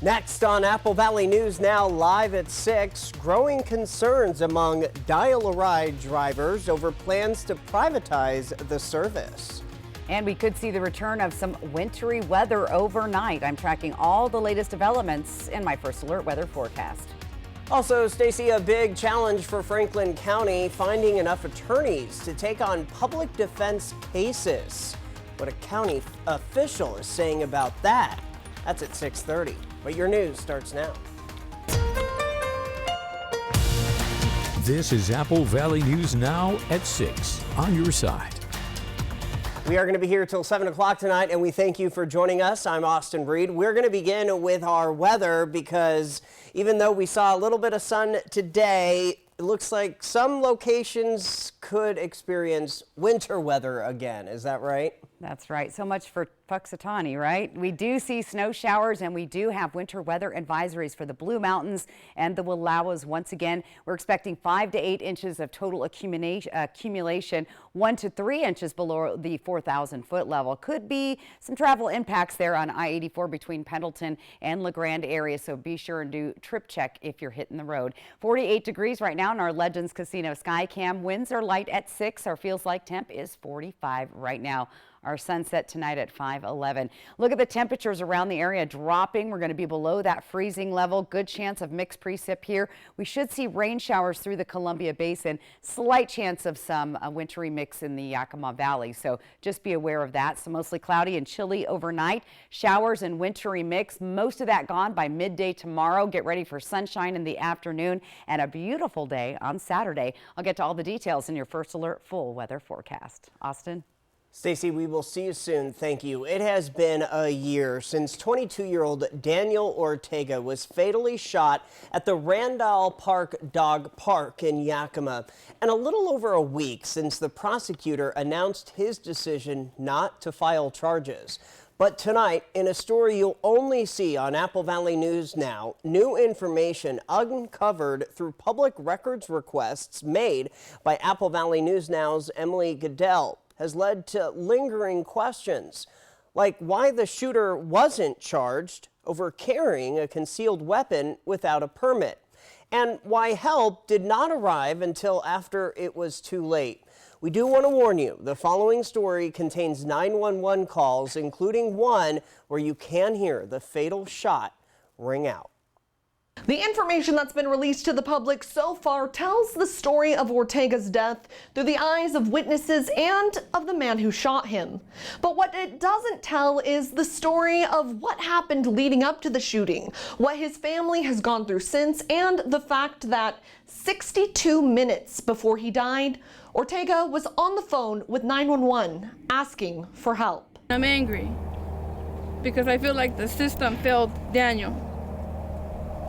Next on Apple Valley News Now, live at 6, growing concerns among dial-a-ride drivers over plans to privatize the service. And we could see the return of some wintry weather overnight. I'm tracking all the latest developments in my First Alert weather forecast. Also, Stacy, a big challenge for Franklin County, finding enough attorneys to take on public defense cases. What a county official is saying about that. That's at 6:30. But your news starts now. This is Apple Valley News Now at 6 on your side. We are going to be here till 7 o'clock tonight, and we thank you for joining us. I'm Austin Breed. We're going to begin with our weather because even though we saw a little bit of sun today, it looks like some locations could experience winter weather again. Is that right? That's right. So much for Puxatawny, right? We do see snow showers and we do have winter weather advisories for the Blue Mountains and the Wallowas. Once again, we're expecting 5 to 8 inches of total accumulation, 1 to 3 inches below the 4,000-foot level. Could be some travel impacts there on I-84 between Pendleton and LeGrand area, so be sure and do trip check if you're hitting the road. 48 degrees right now in our Legends Casino Sky Cam. Winds are light at 6. Our feels like temp is 45 right now. Our sunset tonight at 5:11. Look at the temperatures around the area dropping. We're going to be below that freezing level. Good chance of mixed precip here. We should see rain showers through the Columbia Basin. Slight chance of some wintry mix in the Yakima Valley. So just be aware of that. So mostly cloudy and chilly overnight. Showers and wintry mix. Most of that gone by midday tomorrow. Get ready for sunshine in the afternoon and a beautiful day on Saturday. I'll get to all the details in your First Alert full weather forecast. Austin? Stacy, we will see you soon. Thank you. It has been a year since 22-year-old Daniel Ortega was fatally shot at the Randall Park Dog Park in Yakima, and a little over a week since the prosecutor announced his decision not to file charges. But tonight, in a story you'll only see on Apple Valley News Now, new information uncovered through public records requests made by Apple Valley News Now's Emily Goodell has led to lingering questions, like why the shooter wasn't charged over carrying a concealed weapon without a permit, and why help did not arrive until after it was too late. We do want to warn you, the following story contains 911 calls, including one where you can hear the fatal shot ring out. The information that's been released to the public so far tells the story of Ortega's death through the eyes of witnesses and of the man who shot him. But what it doesn't tell is the story of what happened leading up to the shooting, what his family has gone through since, and the fact that 62 minutes before he died, Ortega was on the phone with 911 asking for help. I'm angry because I feel like the system failed Daniel.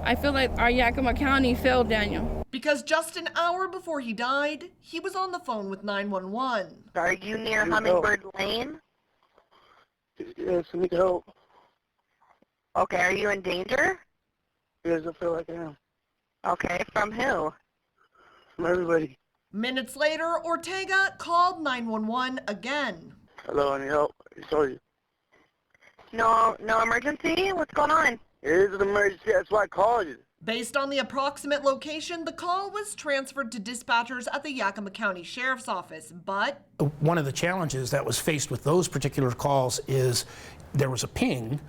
I feel like our Yakima County failed Daniel. Because just an hour before he died, he was on the phone with 911. Are you near Hummingbird Lane? Yes, I need help. Okay, are you in danger? Yes, I feel like I am. Okay, from who? From everybody. Minutes later, Ortega called 911 again. Hello, I need help. Sorry. No emergency? What's going on? It is an emergency, that's why I called you. Based on the approximate location, the call was transferred to dispatchers at the Yakima County Sheriff's Office, but one of the challenges that was faced with those particular calls is there was a ping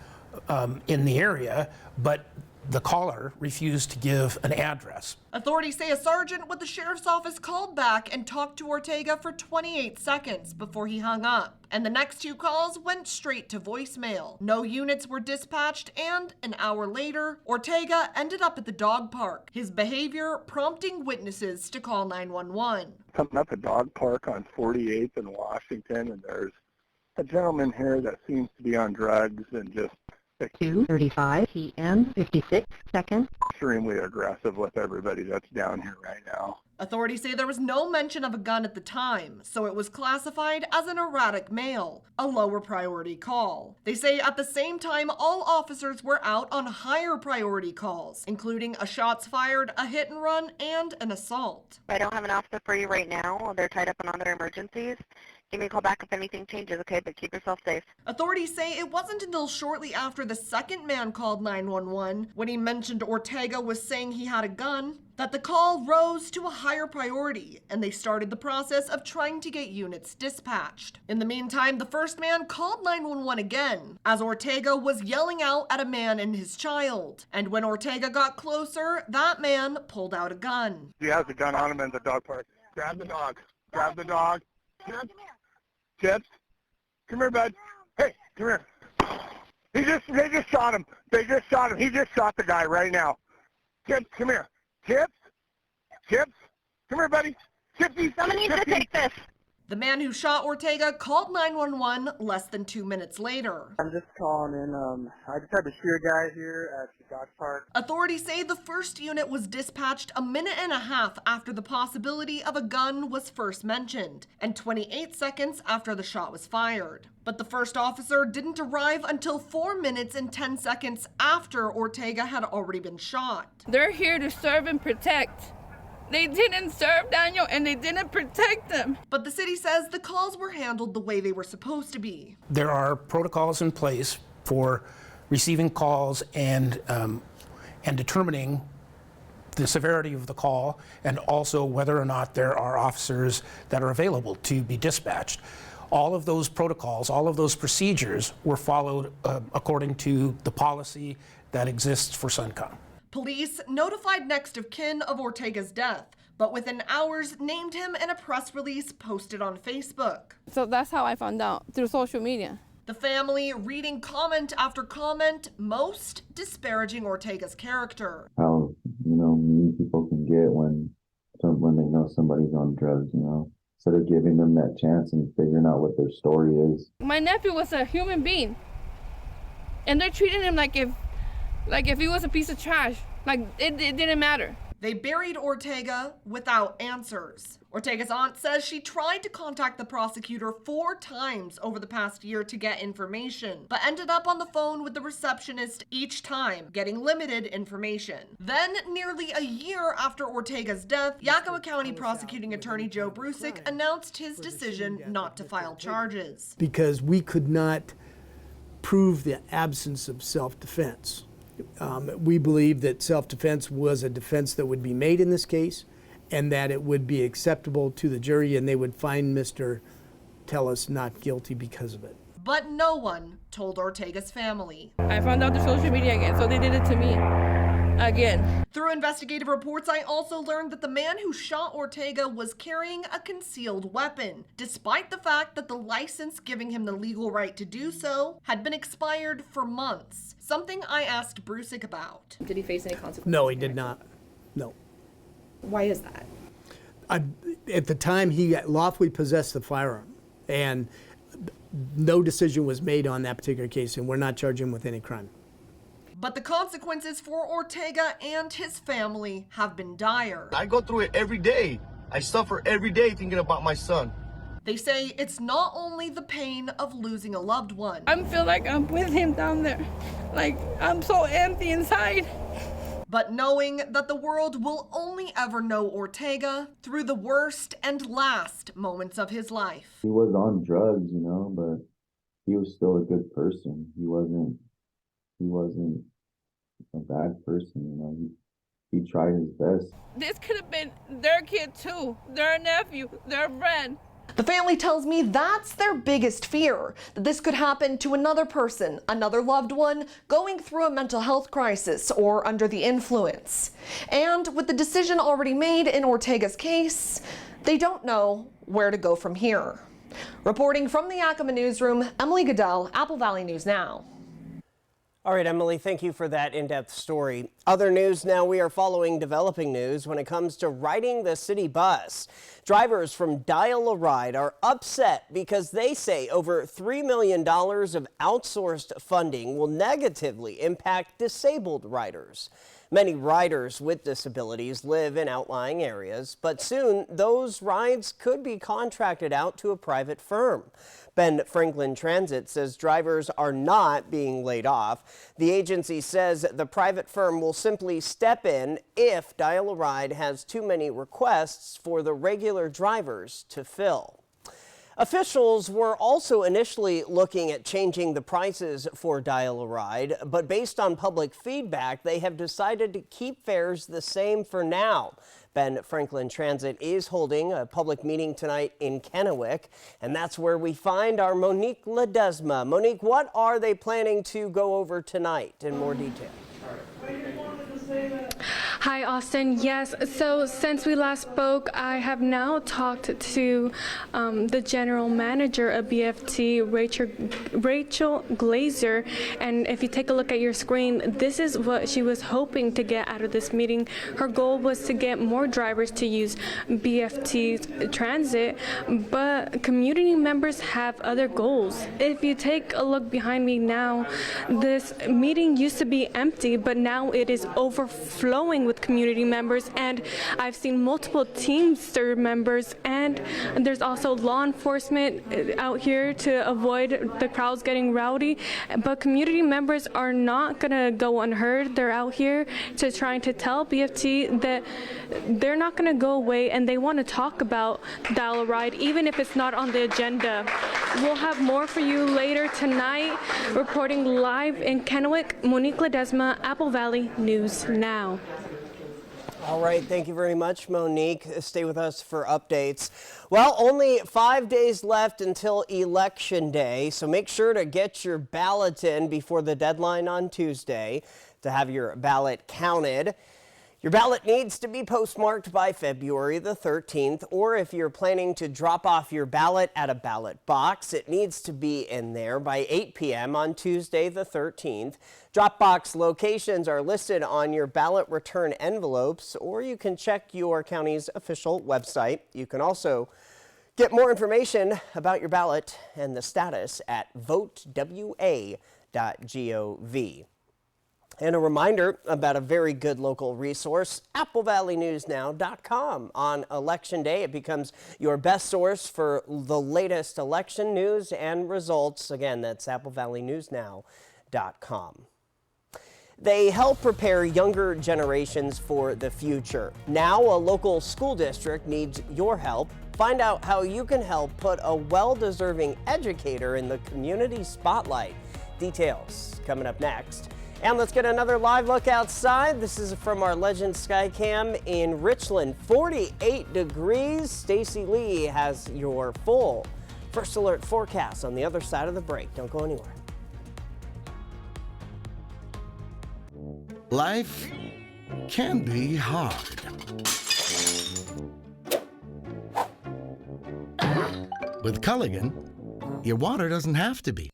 in the area, but the caller refused to give an address. Authorities say a sergeant with the sheriff's office called back and talked to Ortega for 28 seconds before he hung up. And the next 2 calls went straight to voicemail. No units were dispatched, and an hour later, Ortega ended up at the dog park, his behavior prompting witnesses to call 911. Coming up a dog park on 48th and Washington, and there's a gentleman here that seems to be on drugs and just 2:35 p.m. 56 seconds. Extremely aggressive with everybody that's down here right now. Authorities say there was no mention of a gun at the time, so it was classified as an erratic mail, a lower priority call. They say at the same time, all officers were out on higher priority calls, including a shots fired, a hit and run, and an assault. I don't have an officer for you right now. They're tied up in other emergencies. Give me a call back if anything changes, okay? But keep yourself safe. Authorities say it wasn't until shortly after the second man called 911, when he mentioned Ortega was saying he had a gun, that the call rose to a higher priority, and they started the process of trying to get units dispatched. In the meantime, the first man called 911 again, as Ortega was yelling out at a man and his child. And when Ortega got closer, that man pulled out a gun. He has a gun on him in the dog park. Grab the dog. Grab the dog. Chips, come here, bud. Hey, come here. They just shot him. They just shot him. He just shot the guy right now. Chips, come here. Chips, come here, buddy. Chipsy, Someone needs to take this. The man who shot Ortega called 911 less than 2 minutes later. I'm just calling in. I just had to shoot a guy here at the dog park. Authorities say the first unit was dispatched a minute and a half after the possibility of a gun was first mentioned, and 28 seconds after the shot was fired. But the first officer didn't arrive until 4 minutes and 10 seconds after Ortega had already been shot. They're here to serve and protect. They didn't serve Daniel and they didn't protect him. But the city says the calls were handled the way they were supposed to be. There are protocols in place for receiving calls and determining the severity of the call, and also whether or not there are officers that are available to be dispatched. All of those protocols, all of those procedures were followed according to the policy that exists for Suncom. Police notified next of kin of Ortega's death, but within hours named him in a press release posted on Facebook. So that's how I found out, through social media. The family reading comment after comment, most disparaging Ortega's character. How, mean people can get when they know somebody's on drugs, instead of giving them that chance and figuring out what their story is. My nephew was a human being, and they're treating him like if he was a piece of trash. Like it didn't matter. They buried Ortega without answers. Ortega's aunt says she tried to contact the prosecutor 4 times over the past year to get information, but ended up on the phone with the receptionist each time, getting limited information. Then, nearly a year after Ortega's death, Yakima County Prosecuting Attorney Joe Brusick announced his decision not to file charges. Because we could not prove the absence of self-defense. We believe that self-defense was a defense that would be made in this case, and that it would be acceptable to the jury, and they would find Mr. Tellis not guilty because of it. But no one told Ortega's family. I found out the social media again, so they did it to me again. Through investigative reports, I also learned that the man who shot Ortega was carrying a concealed weapon, despite the fact that the license giving him the legal right to do so had been expired for months. Something I asked Brusick about. Did he face any consequences? No, he did not. No. Why is that? At the time, he lawfully possessed the firearm, and no decision was made on that particular case, and we're not charging him with any crime. But the consequences for Ortega and his family have been dire. I go through it every day. I suffer every day thinking about my son. They say it's not only the pain of losing a loved one. I feel like I'm with him down there. Like, I'm so empty inside. But knowing that the world will only ever know Ortega through the worst and last moments of his life. He was on drugs, but he was still a good person. He wasn't a bad person, He tried his best. This could have been their kid too, their nephew, their friend. The family tells me that's their biggest fear, that this could happen to another person, another loved one, going through a mental health crisis or under the influence. And with the decision already made in Ortega's case, they don't know where to go from here. Reporting from the Yakima newsroom, Emily Goodell, Apple Valley News Now. All right, Emily, thank you for that in-depth story. Other news now, we are following developing news when it comes to riding the city bus. Drivers from Dial a Ride are upset because they say over $3 million of outsourced funding will negatively impact disabled riders. Many riders with disabilities live in outlying areas, but soon those rides could be contracted out to a private firm. Ben Franklin Transit says drivers are not being laid off. The agency says the private firm will simply step in if Dial a Ride has too many requests for the regular drivers to fill. Officials were also initially looking at changing the prices for Dial-A-Ride, but based on public feedback, they have decided to keep fares the same for now. Ben Franklin Transit is holding a public meeting tonight in Kennewick, and that's where we find our Monique Ledesma. Monique, what are they planning to go over tonight in more detail? Hi, Austin. Yes, so since we last spoke, I have now talked to the general manager of BFT, Rachel Glazer, and if you take a look at your screen, this is what she was hoping to get out of this meeting. Her goal was to get more drivers to use BFT transit, but community members have other goals. If you take a look behind me now, this meeting used to be empty, but now it is overflowing with community members, and I've seen multiple Teamster members, and there's also law enforcement out here to avoid the crowds getting rowdy. But community members are not gonna go unheard. They're out here to trying to tell BFT that they're not gonna go away, and they want to talk about Dial-A-Ride even if it's not on the agenda. We'll have more for you later tonight. Reporting live in Kennewick, Monique Ledesma, Apple Valley News Now. All right, thank you very much, Monique. Stay with us for updates. Well, only 5 days left until Election Day, so make sure to get your ballot in before the deadline on Tuesday to have your ballot counted. Your ballot needs to be postmarked by February the 13th, or if you're planning to drop off your ballot at a ballot box, it needs to be in there by 8 p.m. on Tuesday the 13th. Drop box locations are listed on your ballot return envelopes, or you can check your county's official website. You can also get more information about your ballot and the status at votewa.gov. And a reminder about a very good local resource, AppleValleyNewsNow.com. On Election Day, it becomes your best source for the latest election news and results. Again, that's AppleValleyNewsNow.com. They help prepare younger generations for the future. Now, a local school district needs your help. Find out how you can help put a well-deserving educator in the community spotlight. Details coming up next. And let's get another live look outside. This is from our Legend Skycam in Richland. 48 degrees. Stacy Lee has your full First Alert forecast on the other side of the break. Don't go anywhere. Life can be hard. With Culligan, your water doesn't have to be.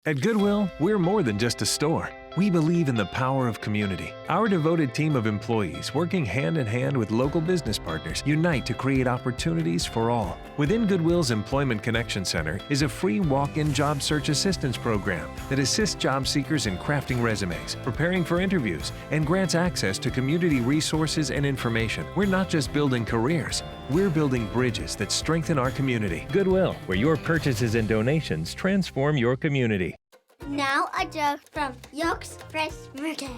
At Goodwill, we're more than just a store. We believe in the power of community. Our devoted team of employees, working hand in hand with local business partners, unite to create opportunities for all. Within Goodwill's Employment Connection Center is a free walk-in job search assistance program that assists job seekers in crafting resumes, preparing for interviews, and grants access to community resources and information. We're not just building careers, we're building bridges that strengthen our community. Goodwill, where your purchases and donations transform your community. Now a joke from York's Fresh Market.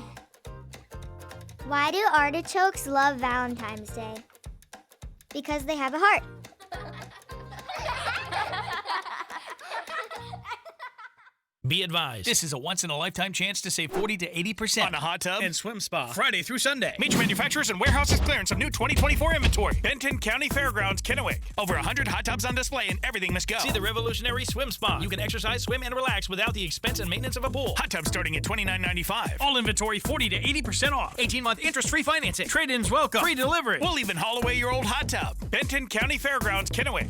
Why do artichokes love Valentine's Day? Because they have a heart. Be advised, this is a once-in-a-lifetime chance to save 40 to 80% on a hot tub and swim spa Friday through Sunday. Major manufacturers and warehouses clearance of new 2024 inventory. Benton County Fairgrounds, Kennewick. Over 100 hot tubs on display and everything must go. See the revolutionary swim spa. You can exercise, swim, and relax without the expense and maintenance of a pool. Hot tubs starting at $29.95. All inventory 40 to 80% off. 18-month interest-free financing. Trade-ins welcome. Free delivery. We'll even haul away your old hot tub. Benton County Fairgrounds, Kennewick.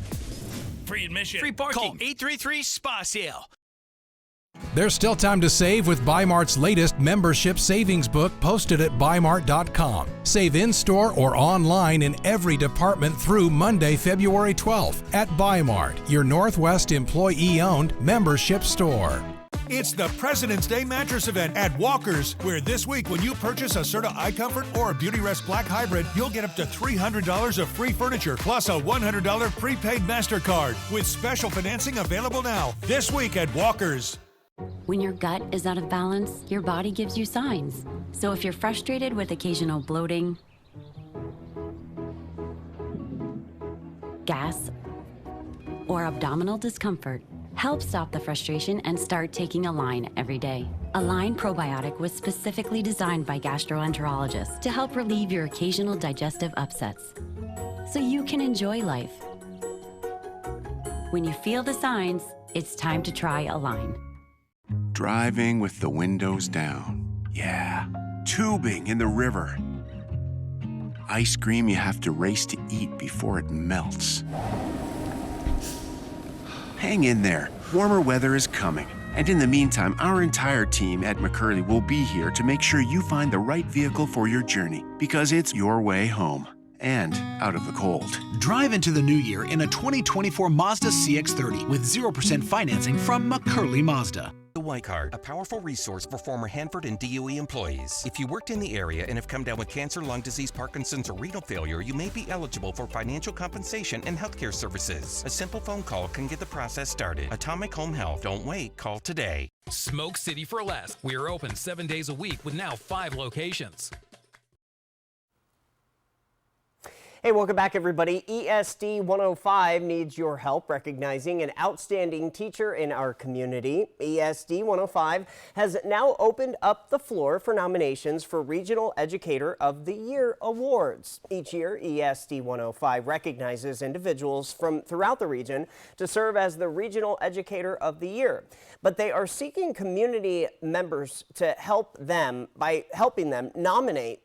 Free admission. Free parking. Call 833-SPA-SALE. There's still time to save with Bi-Mart's latest membership savings book posted at bimart.com. Save in-store or online in every department through Monday, February 12th at Bi-Mart, your Northwest employee-owned membership store. It's the President's Day mattress event at Walker's, where this week when you purchase a Serta iComfort or a Beautyrest Black Hybrid, you'll get up to $300 of free furniture plus a $100 prepaid MasterCard with special financing available now this week at Walker's. When your gut is out of balance, your body gives you signs. So if you're frustrated with occasional bloating, gas, or abdominal discomfort, help stop the frustration and start taking Align every day. Align Probiotic was specifically designed by gastroenterologists to help relieve your occasional digestive upsets, so you can enjoy life. When you feel the signs, it's time to try Align. Driving with the windows down. Yeah. Tubing in the river. Ice cream you have to race to eat before it melts. Hang in there. Warmer weather is coming. And in the meantime, our entire team at McCurley will be here to make sure you find the right vehicle for your journey, because it's your way home and out of the cold. Drive into the new year in a 2024 Mazda CX-30 with 0% financing from McCurley Mazda. The White Card, a powerful resource for former Hanford and DOE employees. If you worked in the area and have come down with cancer, lung disease, Parkinson's, or renal failure, you may be eligible for financial compensation and healthcare services. A simple phone call can get the process started. Atomic Home Health. Don't wait. Call today. Smoke City for Less. We are open 7 days a week with now 5 locations. Hey, welcome back, everybody. ESD 105 needs your help recognizing an outstanding teacher in our community. ESD 105 has now opened up the floor for nominations for Regional Educator of the Year awards. Each year, ESD 105 recognizes individuals from throughout the region to serve as the Regional Educator of the Year. But they are seeking community members to help them by helping them nominate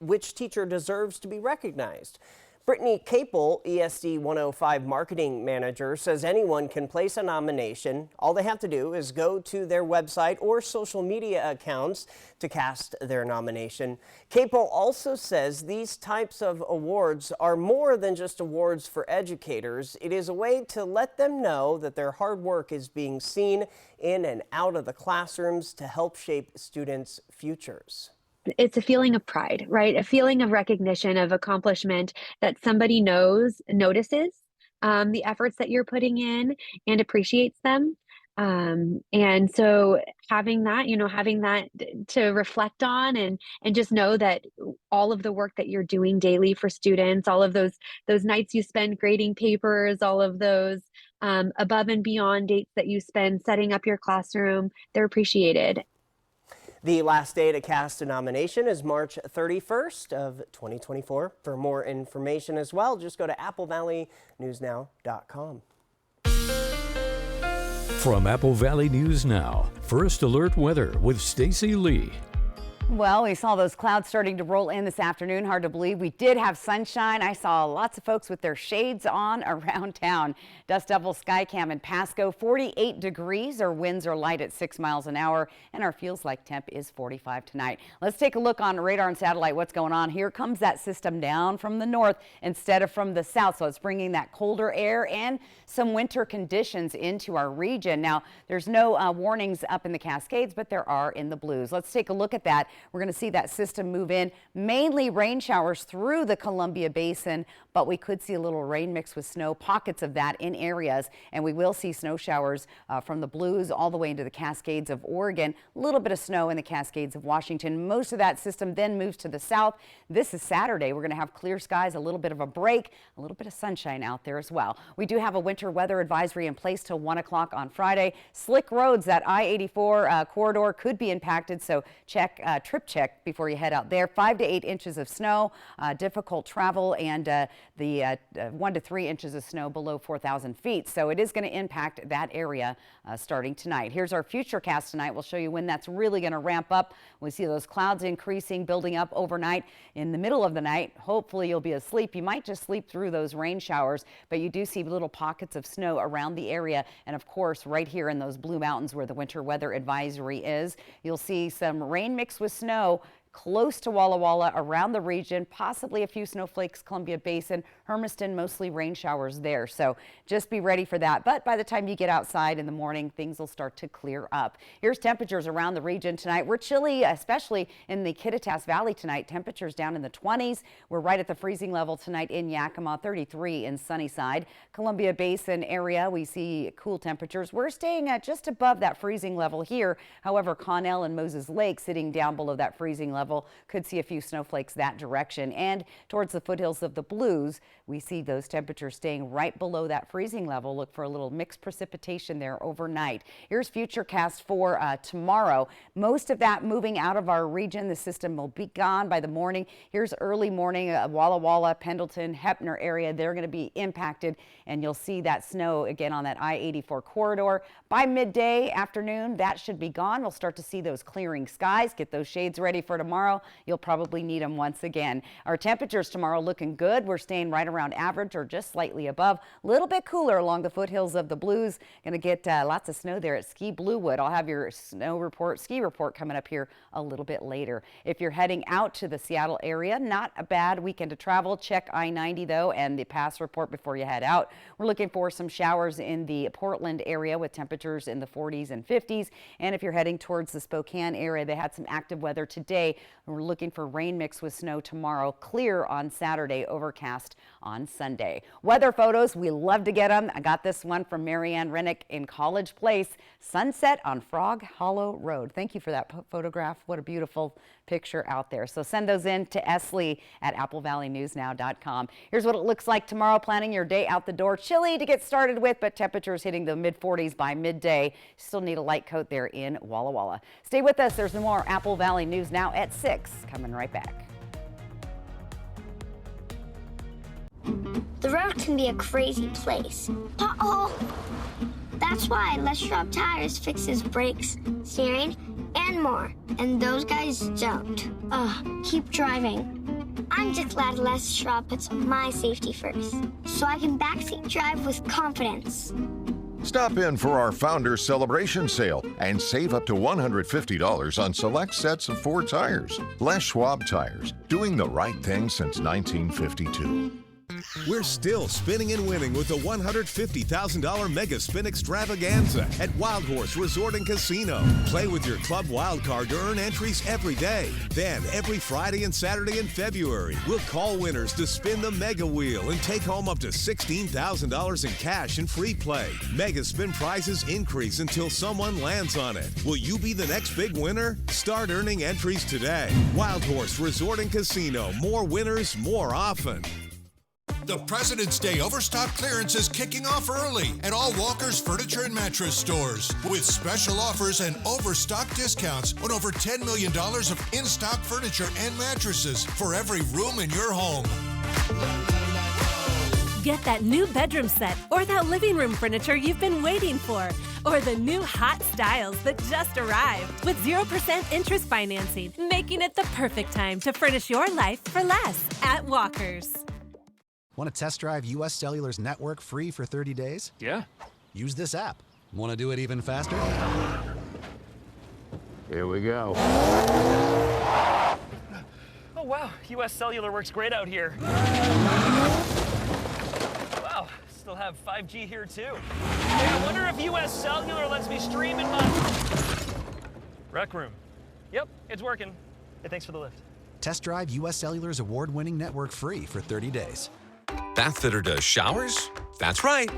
which teacher deserves to be recognized. Brittany Capel, ESD 105 Marketing Manager, says anyone can place a nomination. All they have to do is go to their website or social media accounts to cast their nomination. Capel also says these types of awards are more than just awards for educators. It is a way to let them know that their hard work is being seen in and out of the classrooms to help shape students' futures. It's a feeling of pride, right? A feeling of recognition, of accomplishment, that somebody notices the efforts that you're putting in and appreciates them. And so having that, having that to reflect on and just know that all of the work that you're doing daily for students, all of those nights you spend grading papers, all of those above and beyond dates that you spend setting up your classroom, they're appreciated. The last day to cast a nomination is March 31st of 2024. For more information as well, just go to applevalley.newsnow.com. From Apple Valley News Now, First Alert Weather with Stacy Lee. Well, we saw those clouds starting to roll in this afternoon. Hard to believe. We did have sunshine. I saw lots of folks with their shades on around town. Dust Devil Skycam in Pasco, 48 degrees. Our winds are light at 6 miles an hour, and our feels like temp is 45 tonight. Let's take a look on radar and satellite. What's going on? Here comes that system down from the north instead of from the south. So it's bringing that colder air and some winter conditions into our region. Now, there's no warnings up in the Cascades, but there are in the Blues. Let's take a look at that. We're going to see that system move in, mainly rain showers through the Columbia Basin, but we could see a little rain mixed with snow, pockets of that in areas, and we will see snow showers from the Blues all the way into the Cascades of Oregon, a little bit of snow in the Cascades of Washington. Most of that system then moves to the south. This is Saturday. We're going to have clear skies, a little bit of a break, a little bit of sunshine out there as well. We do have a winter weather advisory in place till 1 o'clock on Friday. Slick roads, that I-84 corridor could be impacted, so trip check before you head out there. 5 to 8 inches of snow, difficult travel, and the 1 to 3 inches of snow below 4,000 feet. So it is going to impact that area starting tonight. Here's our futurecast tonight. We'll show you when that's really going to ramp up. We see those clouds increasing, building up overnight. In the middle of the night, hopefully you'll be asleep. You might just sleep through those rain showers, but you do see little pockets of snow around the area. And of course, right here in those Blue Mountains where the winter weather advisory is, you'll see some rain mixed with snow close to Walla Walla, around the region, possibly a few snowflakes, Columbia Basin, Hermiston, mostly rain showers there. So just be ready for that. But by the time you get outside in the morning, things will start to clear up. Here's temperatures around the region tonight. We're chilly, especially in the Kittitas Valley tonight. Temperatures down in the 20s. We're right at the freezing level tonight in Yakima, 33 in Sunnyside. Columbia Basin area, we see cool temperatures. We're staying at just above that freezing level here. However, Connell and Moses Lake sitting down below that freezing level. level. Could see a few snowflakes that direction. And towards the foothills of the Blues, we see those temperatures staying right below that freezing level. Look for a little mixed precipitation there overnight. Here's Futurecast for tomorrow. Most of that moving out of our region. The system will be gone by the morning. Here's early morning, Walla Walla, Pendleton, Heppner area. They're going to be impacted, and you'll see that snow again on that I-84 corridor. By midday, afternoon, that should be gone. We'll start to see those clearing skies. Get those shades ready for tomorrow. You'll probably need them once again. Our temperatures tomorrow looking good. We're staying right around average or just slightly above. A little bit cooler along the foothills of the Blues. Going to get lots of snow there at Ski Bluewood. I'll have your ski report coming up here a little bit later. If you're heading out to the Seattle area, not a bad weekend to travel. Check I-90 though and the pass report before you head out. We're looking for some showers in the Portland area with temperatures in the 40s and 50s. And if you're heading towards the Spokane area, they had some active weather today. We're looking for rain mixed with snow tomorrow. Clear on Saturday, overcast on Sunday. Weather photos, we love to get them. I got this one from Marianne Rennick in College Place. Sunset on Frog Hollow Road. Thank you for that photograph. What a beautiful picture out there. So send those in to Esley at AppleValleyNewsNow.com. Here's what it looks like tomorrow. Planning your day out the door. Chilly to get started with, but temperatures hitting the mid-40s by midday. Still need a light coat there in Walla Walla. Stay with us. There's more Apple Valley News Now at 6. Coming right back. The road can be a crazy place. Uh-oh! That's why Les Schwab Tires fixes brakes, steering, and more. And those guys don't. Keep driving. I'm just glad Les Schwab puts my safety first, so I can backseat drive with confidence. Stop in for our Founders Celebration Sale and save up to $150 on select sets of 4 tires. Les Schwab Tires, doing the right thing since 1952. We're still spinning and winning with the $150,000 Mega Spin Extravaganza at Wild Horse Resort and Casino. Play with your Club Wild Card to earn entries every day. Then, every Friday and Saturday in February, we'll call winners to spin the Mega Wheel and take home up to $16,000 in cash and free play. Mega Spin prizes increase until someone lands on it. Will you be the next big winner? Start earning entries today. Wild Horse Resort and Casino. More winners, more often. The President's Day Overstock clearance is kicking off early at all Walker's Furniture and Mattress stores with special offers and overstock discounts on over $10 million of in-stock furniture and mattresses for every room in your home. Get that new bedroom set or that living room furniture you've been waiting for, or the new hot styles that just arrived with 0% interest financing, making it the perfect time to furnish your life for less at Walker's. Want to test drive U.S. Cellular's network free for 30 days? Yeah. Use this app. Want to do it even faster? Here we go. Oh, wow. U.S. Cellular works great out here. Wow. Still have 5G here, too. Hey, I wonder if U.S. Cellular lets me stream in my... Rec room. Yep, it's working. Hey, thanks for the lift. Test drive U.S. Cellular's award-winning network free for 30 days. Bathfitter does showers? That's right.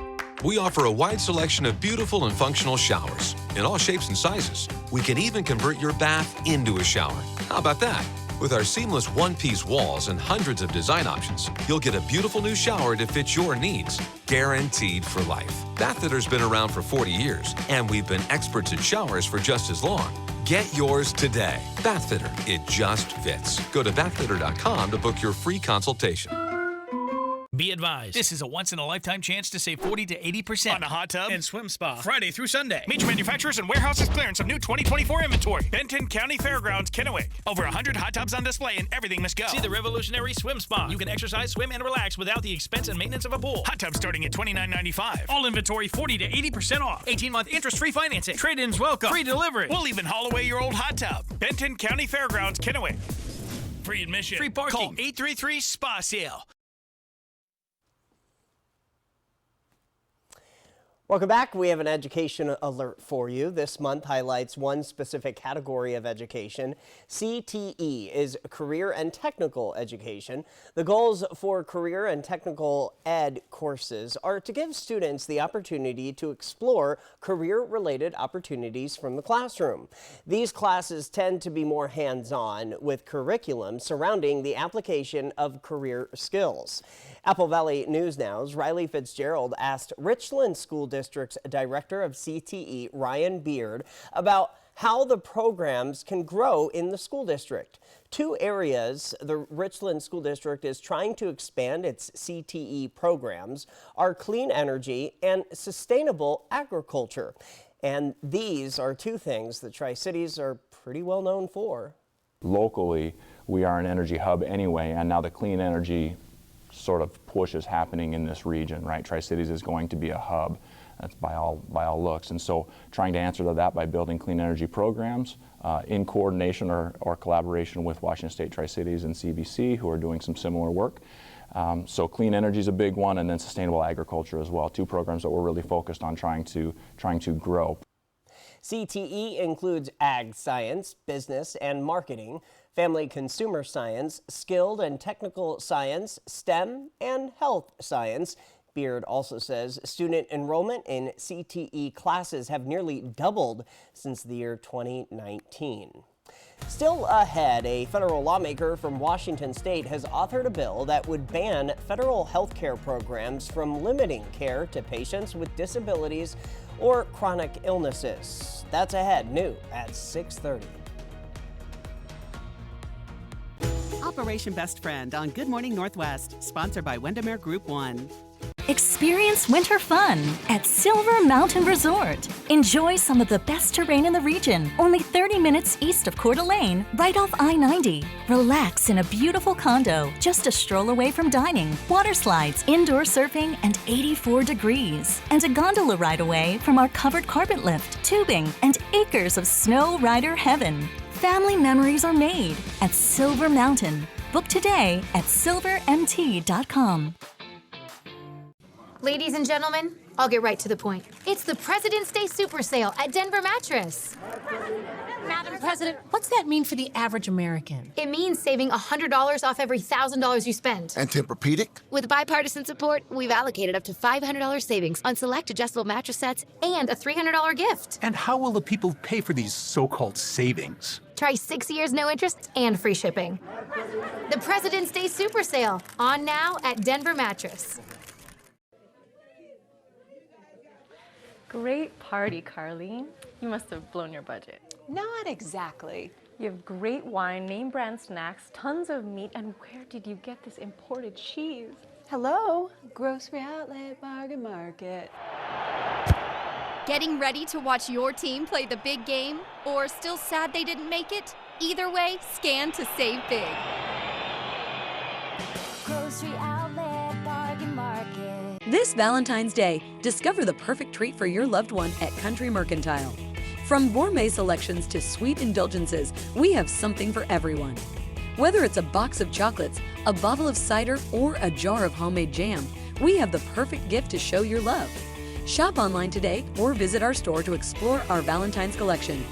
We offer a wide selection of beautiful and functional showers in all shapes and sizes. We can even convert your bath into a shower. How about that? With our seamless one-piece walls and hundreds of design options, you'll get a beautiful new shower to fit your needs, guaranteed for life. Bathfitter's been around for 40 years, and we've been experts at showers for just as long. Get yours today. Bathfitter, it just fits. Go to bathfitter.com to book your free consultation. Be advised, this is a once-in-a-lifetime chance to save 40 to 80% on a hot tub and swim spa. Friday through Sunday. Major manufacturers and warehouses clearance of new 2024 inventory. Benton County Fairgrounds, Kennewick. Over 100 hot tubs on display and everything must go. See the revolutionary swim spa. You can exercise, swim, and relax without the expense and maintenance of a pool. Hot tubs starting at $29.95. All inventory 40 to 80% off. 18-month interest-free financing. Trade-ins welcome. Free delivery. We'll even haul away your old hot tub. Benton County Fairgrounds, Kennewick. Free admission. Free parking. Call 833-SPA-SALE. Welcome back. We have an education alert for you. This month highlights one specific category of education. CTE is career and technical education. The goals for career and technical ed courses are to give students the opportunity to explore career-related opportunities from the classroom. These classes tend to be more hands-on with curriculum surrounding the application of career skills. Apple Valley News Now's Riley Fitzgerald asked Richland School District's Director of CTE, Ryan Beard, about how the programs can grow in the school district. Two areas the Richland School District is trying to expand its CTE programs are clean energy and sustainable agriculture. And these are two things that Tri-Cities are pretty well known for. Locally, we are an energy hub anyway, and now the clean energy sort of push is happening in this region, right? Tri-Cities is going to be a hub. That's by all looks. And so trying to answer to that by building clean energy programs in coordination or collaboration with Washington State Tri-Cities and CVC, who are doing some similar work. So clean energy is a big one, and then sustainable agriculture as well. Two programs that we're really focused on trying to grow. CTE includes ag science, business and marketing, family consumer science, skilled and technical science, STEM, and health science. Beard also says student enrollment in CTE classes have nearly doubled since the year 2019. Still ahead, a federal lawmaker from Washington State has authored a bill that would ban federal health care programs from limiting care to patients with disabilities or chronic illnesses. That's ahead, new at 6:30. Operation Best Friend on Good Morning Northwest, sponsored by Windermere Group 1. Experience winter fun at Silver Mountain Resort. Enjoy some of the best terrain in the region, only 30 minutes east of Coeur d'Alene, right off I-90. Relax in a beautiful condo, just a stroll away from dining, water slides, indoor surfing, and 84 degrees. And a gondola ride away from our covered carpet lift, tubing, and acres of snow rider heaven. Family memories are made at Silver Mountain. Book today at silvermt.com. Ladies and gentlemen, I'll get right to the point. It's the President's Day Super Sale at Denver Mattress. Madam President, what's that mean for the average American? It means saving $100 off every $1,000 you spend. And Tempur-Pedic? With bipartisan support, we've allocated up to $500 savings on select adjustable mattress sets and a $300 gift. And how will the people pay for these so-called savings? Try 6 years no interest and free shipping. The President's Day Super Sale, on now at Denver Mattress. Great party, Carlene. You must have blown your budget. Not exactly. You have great wine, name brand snacks, tons of meat, and where did you get this imported cheese? Hello? Grocery outlet, bargain market. Getting ready to watch your team play the big game? Or still sad they didn't make it? Either way, scan to save big. Grocery outlet, bargain market. This Valentine's Day, discover the perfect treat for your loved one at Country Mercantile. From gourmet selections to sweet indulgences, we have something for everyone. Whether it's a box of chocolates, a bottle of cider, or a jar of homemade jam, we have the perfect gift to show your love. Shop online today or visit our store to explore our Valentine's collection.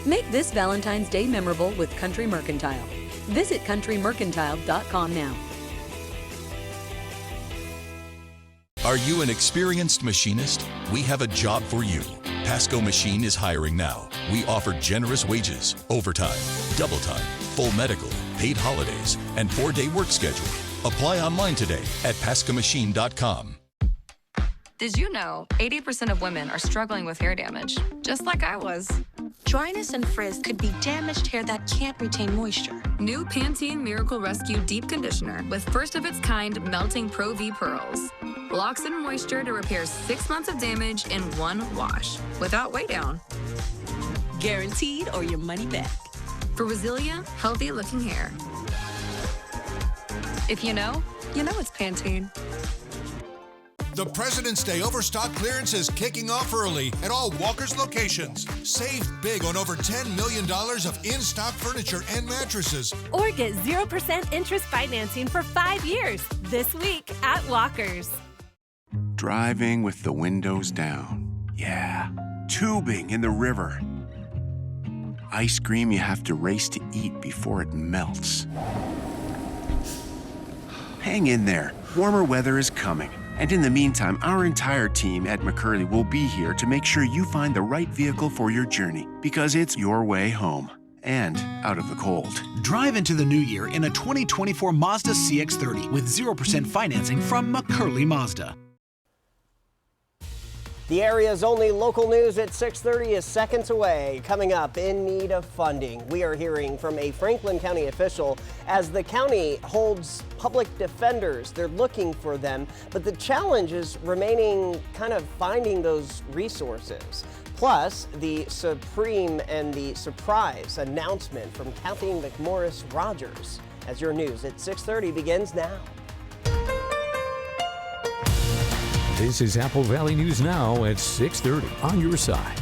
Make this Valentine's Day memorable with Country Mercantile. Visit countrymercantile.com now. Are you an experienced machinist? We have a job for you. Pasco Machine is hiring now. We offer generous wages, overtime, double time, full medical, paid holidays, and 4-day work schedule. Apply online today at pascomachine.com. Did you know 80% of women are struggling with hair damage, just like I was? Dryness and frizz could be damaged hair that can't retain moisture. New Pantene Miracle Rescue Deep Conditioner with first-of-its-kind melting Pro V pearls. Locks in moisture to repair 6 months of damage in one wash, without weigh down. Guaranteed or your money back. For resilient, healthy-looking hair. If you know it's Pantene. The President's Day Overstock clearance is kicking off early at all Walker's locations. Save big on over $10 million of in-stock furniture and mattresses. Or get 0% interest financing for 5 years this week at Walker's. Driving with the windows down. Yeah. Tubing in the river. Ice cream you have to race to eat before it melts. Hang in there. Warmer weather is coming. And in the meantime, our entire team at McCurley will be here to make sure you find the right vehicle for your journey, because it's your way home and out of the cold. Drive into the new year in a 2024 Mazda CX-30 with 0% financing from McCurley Mazda. The area's only local news at 6:30 is seconds away. Coming up, in need of funding. We are hearing from a Franklin County official as the county holds public defenders. They're looking for them, but the challenge is remaining kind of finding those resources. Plus, the supreme and the surprise announcement from Kathleen McMorris Rogers. As your news at 6:30 begins now. This is Apple Valley News Now at 6:30 on your side.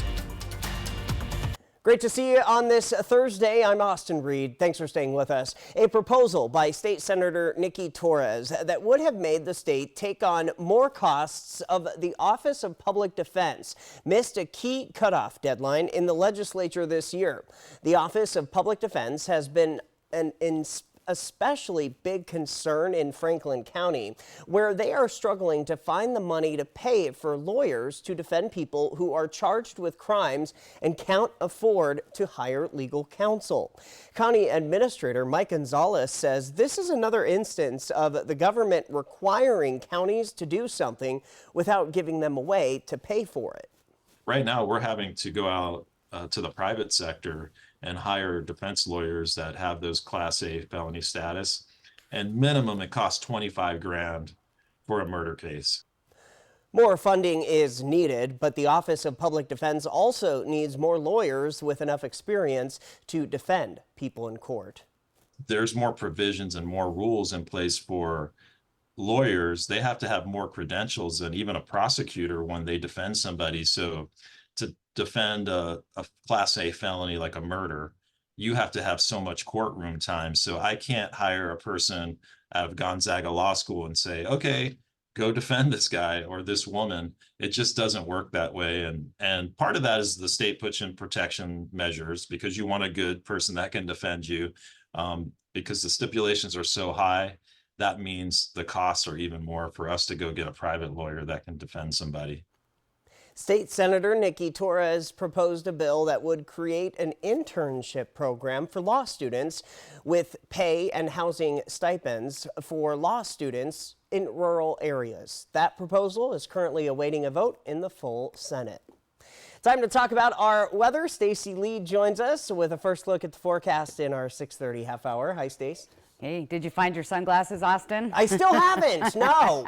Great to see you on this Thursday. I'm Austin Reed. Thanks for staying with us. A proposal by State Senator Nikki Torres that would have made the state take on more costs of the Office of Public Defense missed a key cutoff deadline in the legislature this year. The Office of Public Defense has been an especially big concern in Franklin County, where they are struggling to find the money to pay for lawyers to defend people who are charged with crimes and can't afford to hire legal counsel. County Administrator Mike Gonzalez says this is another instance of the government requiring counties to do something without giving them a way to pay for it. Right now, we're having to go out to the private sector and hire defense lawyers that have those Class A felony status. And minimum, it costs 25 grand for a murder case. More funding is needed, but the Office of Public Defense also needs more lawyers with enough experience to defend people in court. There's more provisions and more rules in place for lawyers. They have to have more credentials than even a prosecutor when they defend somebody. So to defend a Class A felony like a murder, you have to have so much courtroom time. So I can't hire a person out of Gonzaga Law School and say, okay, go defend this guy or this woman. It just doesn't work that way. And part of that is the state puts in protection measures because you want a good person that can defend you. Because the stipulations are so high, that means the costs are even more for us to go get a private lawyer that can defend somebody. State Senator Nikki Torres proposed a bill that would create an internship program for law students with pay and housing stipends for law students in rural areas. That proposal is currently awaiting a vote in the full Senate. Time to talk about our weather. Stacy Lee joins us with a first look at the forecast in our 6:30 half hour. Hi, Stace. Hey, did you find your sunglasses, Austin? I still haven't, no.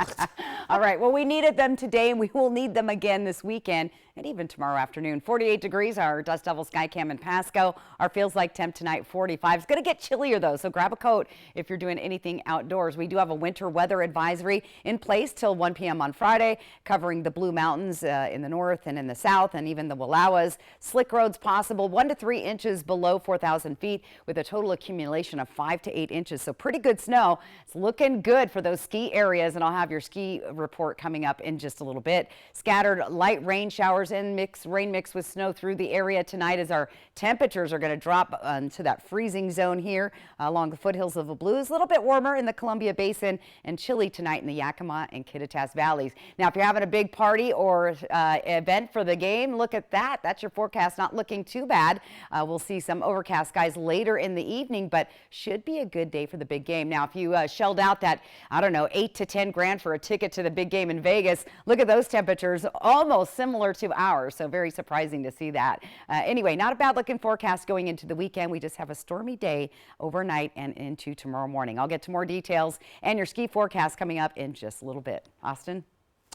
All right, well, we needed them today, and we will need them again this weekend and even tomorrow afternoon. 48 degrees, our dust level sky cam in Pasco. Our feels like temp tonight, 45. It's going to get chillier, though, so grab a coat if you're doing anything outdoors. We do have a winter weather advisory in place till 1 p.m. on Friday, covering the Blue Mountains in the north and in the south, and even the Wallowas. Slick roads possible, 1 to 3 inches below 4,000 feet, with a total accumulation of 5 to 8 inches. So pretty good snow. It's looking good for those ski areas, and I'll have your ski report coming up in just a little bit. Scattered light rain showers in rain mixed with snow through the area tonight as our temperatures are going to drop into that freezing zone here along the foothills of the Blues. A little bit warmer in the Columbia Basin and chilly tonight in the Yakima and Kittitas Valleys. Now, if you're having a big party or event for the game, look at that. That's your forecast. Not looking too bad. We'll see some overcast skies later in the evening, but should be a good day for the big game. Now, if you shelled out that, I don't know, 8 to 10 grand for a ticket to the big game in Vegas, look at those temperatures, almost similar to ours. So very surprising to see that. Anyway, not a bad looking forecast going into the weekend. We just have a stormy day overnight and into tomorrow morning. I'll get to more details and your ski forecast coming up in just a little bit. Austin?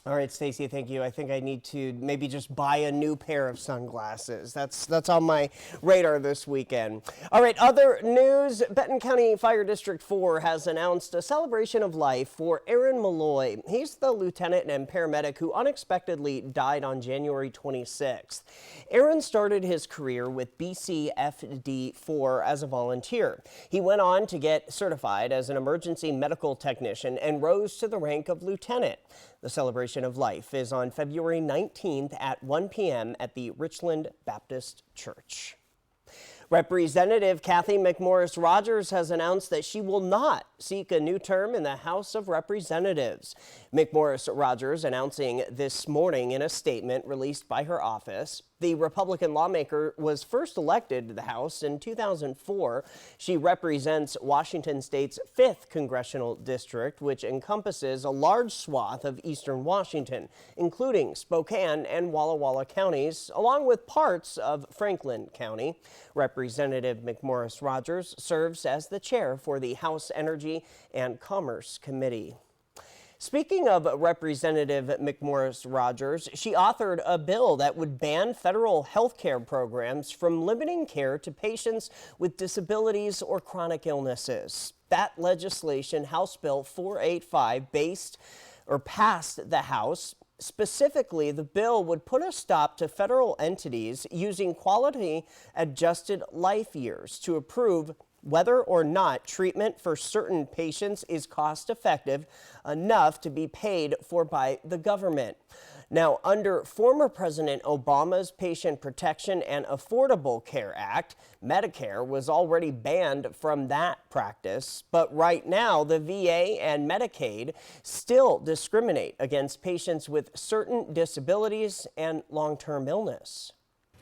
All right, Stacy, thank you. I think I need to maybe just buy a new pair of sunglasses. That's on my radar this weekend. All right, other news. Benton County Fire District 4 has announced a celebration of life for Aaron Malloy. He's the lieutenant and paramedic who unexpectedly died on January 26th. Aaron started his career with BCFD4 as a volunteer. He went on to get certified as an emergency medical technician and rose to the rank of lieutenant. The celebration celebration of life is on February 19th at 1 p.m. at the Richland Baptist Church. Representative Kathy McMorris Rogers has announced that she will not seek a new term in the House of Representatives. McMorris Rogers announcing this morning in a statement released by her office. The Republican lawmaker was first elected to the House in 2004. She represents Washington State's 5th congressional district, which encompasses a large swath of eastern Washington, including Spokane and Walla Walla counties, along with parts of Franklin County. Representative McMorris Rogers serves as the chair for the House Energy and Commerce Committee. Speaking of Representative McMorris Rogers, she authored a bill that would ban federal health care programs from limiting care to patients with disabilities or chronic illnesses. That legislation, House Bill 485, passed the House. Specifically, the bill would put a stop to federal entities using quality-adjusted life years to approve whether or not treatment for certain patients is cost-effective enough to be paid for by the government. Now, under former President Obama's Patient Protection and Affordable Care Act, Medicare was already banned from that practice. But right now, the VA and Medicaid still discriminate against patients with certain disabilities and long-term illness.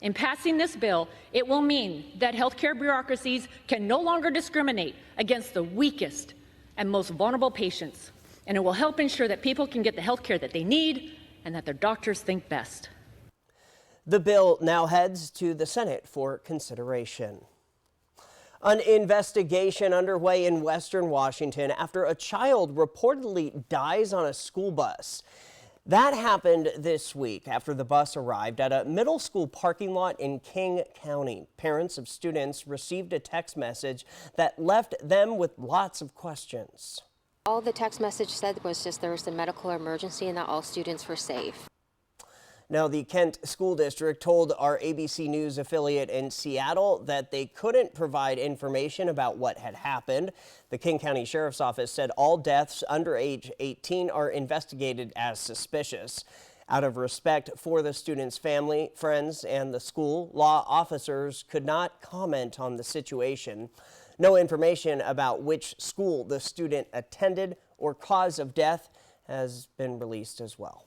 In passing this bill, it will mean that healthcare bureaucracies can no longer discriminate against the weakest and most vulnerable patients, and it will help ensure that people can get the health care that they need and that their doctors think best. The bill now heads to the Senate for consideration. An investigation underway in Western Washington after a child reportedly dies on a school bus. That happened this week after the bus arrived at a middle school parking lot in King County. Parents of students received a text message that left them with lots of questions. All the text message said was just there was a medical emergency and that all students were safe. Now, the Kent School District told our ABC News affiliate in Seattle that they couldn't provide information about what had happened. The King County Sheriff's Office said all deaths under age 18 are investigated as suspicious. Out of respect for the student's family, friends, and the school, law officers could not comment on the situation. No information about which school the student attended or cause of death has been released as well.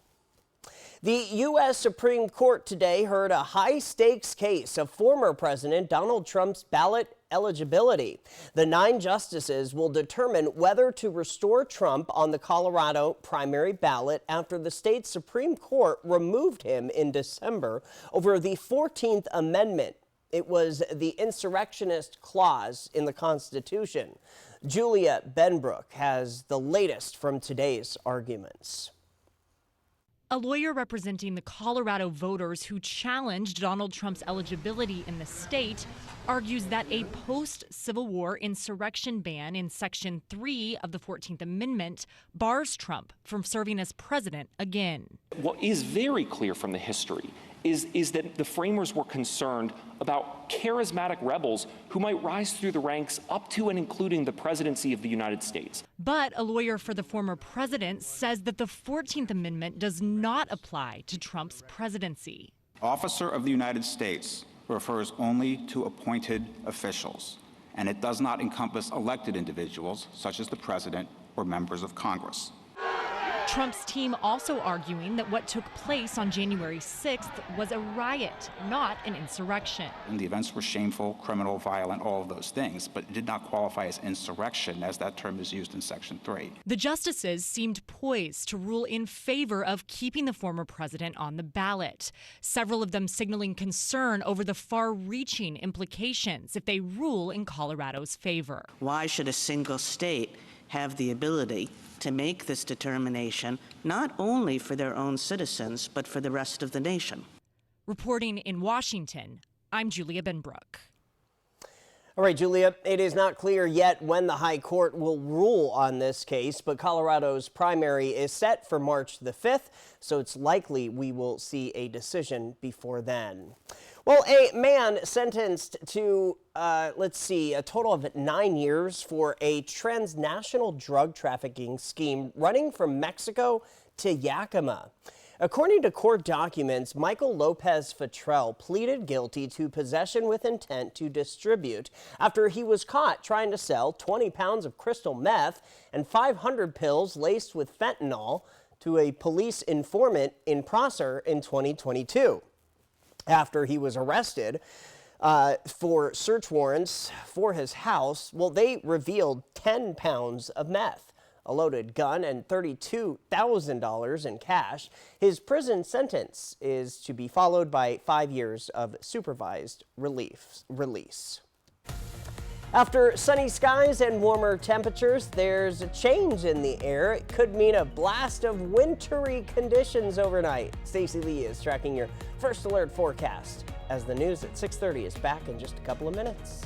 The U.S. Supreme Court today heard a high-stakes case of former President Donald Trump's ballot eligibility. The 9 justices will determine whether to restore Trump on the Colorado primary ballot after the state Supreme Court removed him in December over the 14th Amendment. It was the insurrectionist clause in the Constitution. Julia Benbrook has the latest from today's arguments. A lawyer representing the Colorado voters who challenged Donald Trump's eligibility in the state argues that a post-Civil War insurrection ban in Section 3 of the 14th Amendment bars Trump from serving as president again. What is very clear from the history is that the framers were concerned about charismatic rebels who might rise through the ranks up to and including the presidency of the United States. But a lawyer for the former president says that the 14th Amendment does not apply to Trump's presidency. Officer of the United States refers only to appointed officials, and it does not encompass elected individuals such as the president or members of Congress. Trump's team also arguing that what took place on January 6th was a riot, not an insurrection. And the events were shameful, criminal, violent, all of those things, but it did not qualify as insurrection as that term is used in Section 3. The justices seemed poised to rule in favor of keeping the former president on the ballot, several of them signaling concern over the far-reaching implications if they rule in Colorado's favor. Why should a single state have the ability to make this determination, not only for their own citizens, but for the rest of the nation? Reporting in Washington, I'm Julia Benbrook. All right, Julia, it is not clear yet when the High Court will rule on this case, but Colorado's primary is set for March the 5th, so it's likely we will see a decision before then. Well, a man sentenced to, a total of 9 years for a transnational drug trafficking scheme running from Mexico to Yakima. According to court documents, Michael Lopez Futrell pleaded guilty to possession with intent to distribute after he was caught trying to sell 20 pounds of crystal meth and 500 pills laced with fentanyl to a police informant in Prosser in 2022. After he was arrested for search warrants for his house, well, they revealed 10 pounds of meth, a loaded gun, and $32,000 in cash. His prison sentence is to be followed by 5 years of supervised release. After sunny skies and warmer temperatures, there's a change in the air. It could mean a blast of wintry conditions overnight. Stacey Lee is tracking your first alert forecast as the news at 6:30 is back in just a couple of minutes.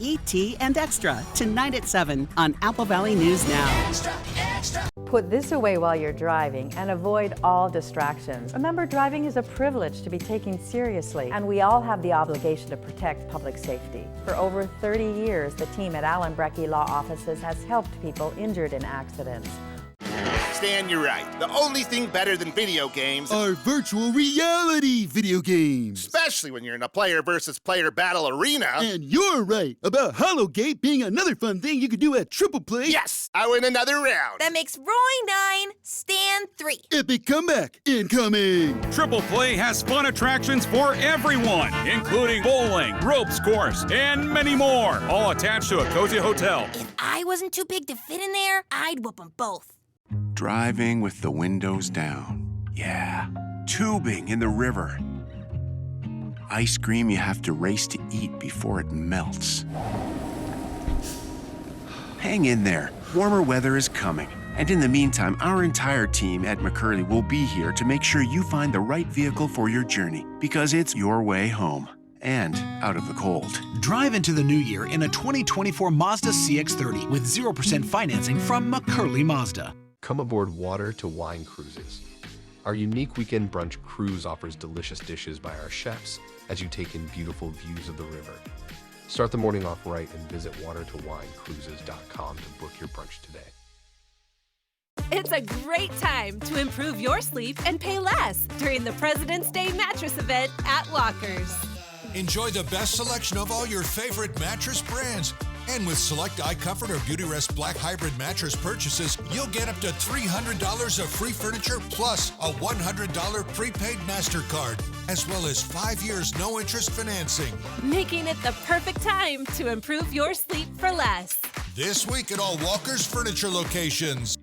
ET and Extra, tonight at 7 on Apple Valley News Now. Put this away while you're driving and avoid all distractions. Remember, driving is a privilege to be taken seriously, and we all have the obligation to protect public safety. For over 30 years, the team at Allen Brecky Law Offices has helped people injured in accidents. Stan, you're right. The only thing better than video games are virtual reality video games. Especially when you're in a player versus player battle arena. And you're right about Hollowgate being another fun thing you could do at Triple Play. Yes, I win another round. That makes Roy 9, Stan 3. Epic comeback incoming. Triple Play has fun attractions for everyone, including bowling, ropes course, and many more. All attached to a cozy hotel. If I wasn't too big to fit in there, I'd whoop them both. Driving with the windows down. Yeah. Tubing in the river. Ice cream you have to race to eat before it melts. Hang in there. Warmer weather is coming. And in the meantime, our entire team at McCurley will be here to make sure you find the right vehicle for your journey, because it's your way home and out of the cold. Drive into the new year in a 2024 Mazda CX-30 with 0% financing from McCurley Mazda. Come aboard Water to Wine Cruises. Our unique weekend brunch cruise offers delicious dishes by our chefs as you take in beautiful views of the river. Start the morning off right and visit watertowinecruises.com to book your brunch today. It's a great time to improve your sleep and pay less during the President's Day mattress event at Walker's. Enjoy the best selection of all your favorite mattress brands. And with select iComfort or Beautyrest Black Hybrid mattress purchases, you'll get up to $300 of free furniture plus a $100 prepaid MasterCard, as well as 5 years no-interest financing. Making it the perfect time to improve your sleep for less. This week at all Walker's Furniture locations.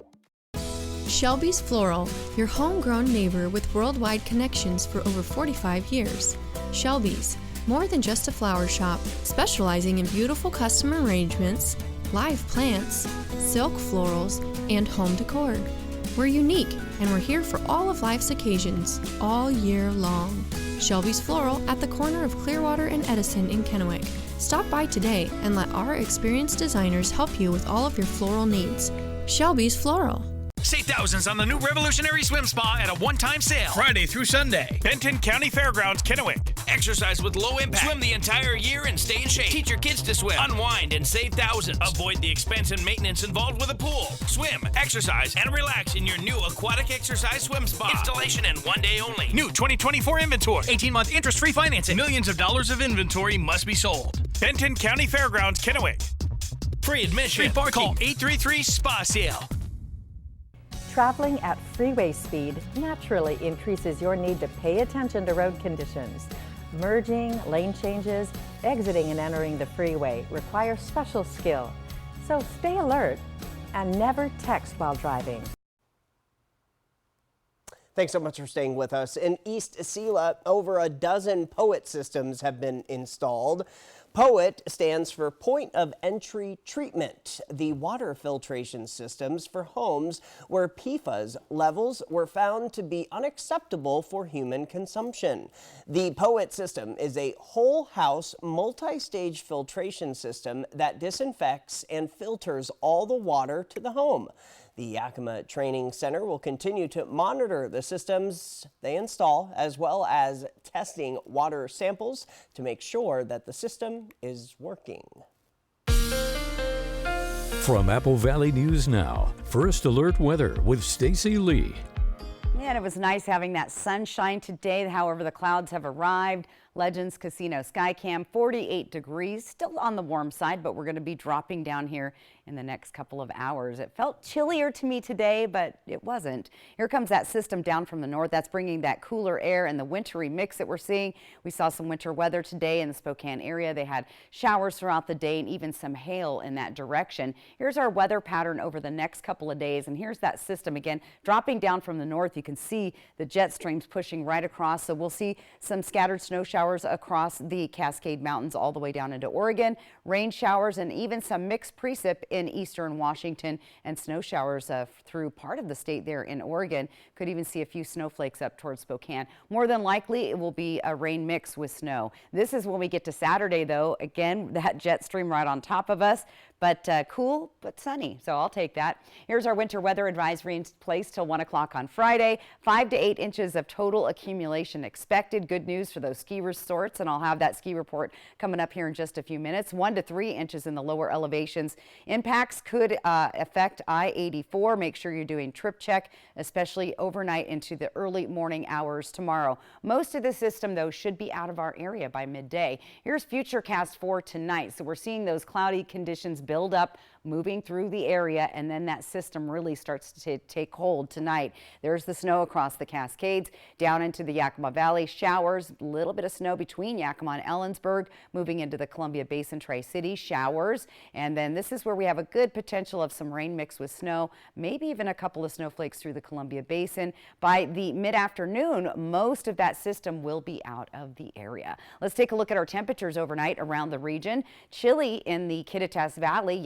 Shelby's Floral, your homegrown neighbor with worldwide connections for over 45 years. Shelby's, more than just a flower shop, specializing in beautiful custom arrangements, live plants, silk florals, and home decor. We're unique, and we're here for all of life's occasions, all year long. Shelby's Floral at the corner of Clearwater and Edison in Kennewick. Stop by today and let our experienced designers help you with all of your floral needs. Shelby's Floral. Save thousands on the new Revolutionary Swim Spa at a one-time sale. Friday through Sunday. Benton County Fairgrounds, Kennewick. Exercise with low impact. Swim the entire year and stay in shape. Teach your kids to swim. Unwind and save thousands. Avoid the expense and maintenance involved with a pool. Swim, exercise, and relax in your new aquatic exercise swim spa. Installation in 1 day only. New 2024 inventory. 18-month interest-free financing. Millions of dollars of inventory must be sold. Benton County Fairgrounds, Kennewick. Free admission. Free parking. Call 833-SPA-SALE. Traveling at freeway speed naturally increases your need to pay attention to road conditions. Merging, lane changes, exiting and entering the freeway require special skill. So stay alert and never text while driving. Thanks so much for staying with us. In East Selah, over a dozen POET systems have been installed. POET stands for Point of Entry Treatment, the water filtration systems for homes where PFAS levels were found to be unacceptable for human consumption. The POET system is a whole house multi-stage filtration system that disinfects and filters all the water to the home. The Yakima Training Center will continue to monitor the systems they install, as well as testing water samples to make sure that the system is working. From Apple Valley News Now, First Alert Weather with Stacy Lee. And it was nice having that sunshine today. However, the clouds have arrived. Legends Casino Skycam, 48 degrees, still on the warm side, but we're going to be dropping down here in the next couple of hours. It felt chillier to me today, but it wasn't. Here comes that system down from the north. That's bringing that cooler air and the wintry mix that we're seeing. We saw some winter weather today in the Spokane area. They had showers throughout the day and even some hail in that direction. Here's our weather pattern over the next couple of days, and here's that system again dropping down from the north. You can see the jet streams pushing right across, so we'll see some scattered snow showers across the Cascade Mountains all the way down into Oregon, rain showers and even some mixed precip in eastern Washington, and snow showers through part of the state there in Oregon. Could even see a few snowflakes up towards Spokane. More than likely it will be a rain mix with snow. This is when we get to Saturday though. Again, that jet stream right on top of us, but cool but sunny, so I'll take that. Here's our winter weather advisory in place till 1 o'clock on Friday. 5 to 8 inches of total accumulation expected. Good news for those ski resorts, and I'll have that ski report coming up here in just a few minutes. 1 to 3 inches in the lower elevations. Impacts could affect I-84. Make sure you're doing trip check, especially overnight into the early morning hours tomorrow. Most of the system, though, should be out of our area by midday. Here's Futurecast for tonight. So we're seeing those cloudy conditions build up, moving through the area, and then that system really starts to take hold tonight. There's the snow across the Cascades, down into the Yakima Valley. Showers, a little bit of snow between Yakima and Ellensburg, moving into the Columbia Basin, Tri-City. Showers, and then this is where we have a good potential of some rain mixed with snow, maybe even a couple of snowflakes through the Columbia Basin. By the mid-afternoon, most of that system will be out of the area. Let's take a look at our temperatures overnight around the region. Chilly in the Kittitas Valley,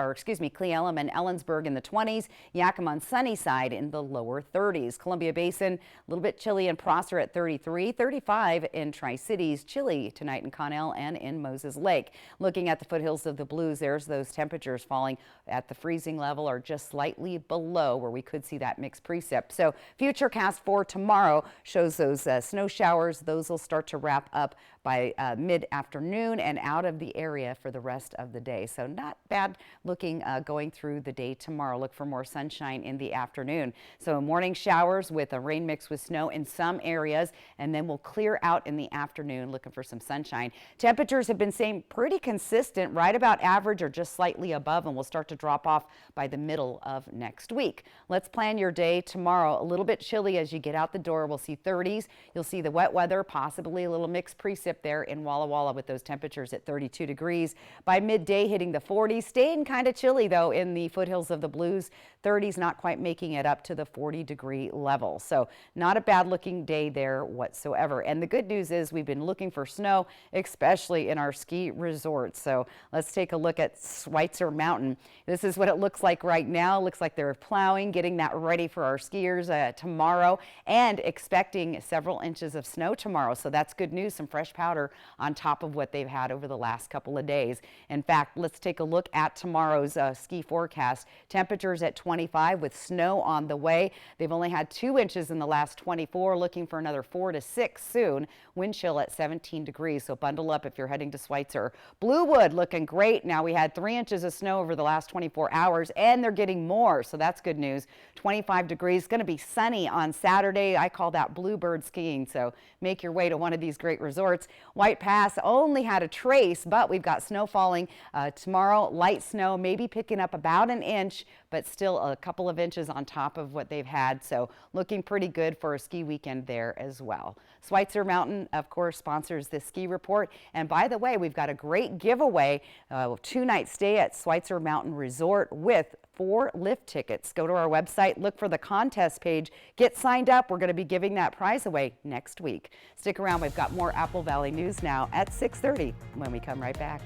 Cle Elum and Ellensburg in the 20s, Yakima on Sunnyside in the lower 30s. Columbia Basin, a little bit chilly in Prosser at 33, 35 in Tri-Cities, chilly tonight in Connell and in Moses Lake. Looking at the foothills of the Blues, there's those temperatures falling at the freezing level or just slightly below where we could see that mixed precip. So Futurecast for tomorrow shows those snow showers. Those will start to wrap up by mid-afternoon and out of the area for the rest of the day. So not bad looking going through the day tomorrow. Look for more sunshine in the afternoon. So morning showers with a rain mix with snow in some areas, and then we'll clear out in the afternoon looking for some sunshine. Temperatures have been staying pretty consistent, right about average or just slightly above, and will start to drop off by the middle of next week. Let's plan your day tomorrow. A little bit chilly as you get out the door. We'll see 30s. You'll see the wet weather, possibly a little mixed precip there in Walla Walla with those temperatures at 32 degrees. By midday hitting the 40s, staying kind of chilly though in the foothills of the Blues. 30s not quite making it up to the 40-degree level. So not a bad looking day there whatsoever. And the good news is we've been looking for snow, especially in our ski resorts. So let's take a look at Schweitzer Mountain. This is what it looks like right now. Looks like they're plowing, getting that ready for our skiers tomorrow, and expecting several inches of snow tomorrow. So that's good news, some fresh powder on top of what they've had over the last couple of days. In fact, let's take a look at tomorrow's ski forecast. Temperatures at 25 with snow on the way. They've only had 2 inches in the last 24, looking for another 4 to 6 soon. Wind chill at 17 degrees, so bundle up if you're heading to Schweitzer. Bluewood looking great. Now we had 3 inches of snow over the last 24 hours, and they're getting more, so that's good news. 25 degrees, going to be sunny on Saturday. I call that bluebird skiing, so make your way to one of these great resorts. White Pass only had a trace, but we've got snow falling tomorrow. Light snow, maybe picking up about an inch, but still a couple of inches on top of what they've had. So looking pretty good for a ski weekend there as well. Schweitzer Mountain, of course, sponsors this ski report. And by the way, we've got a great giveaway, 2-night stay at Schweitzer Mountain Resort with 4 lift tickets. Go to our website, look for the contest page, get signed up. We're going to be giving that prize away next week. Stick around. We've got more Apple Valley News now at 6:30 when we come right back.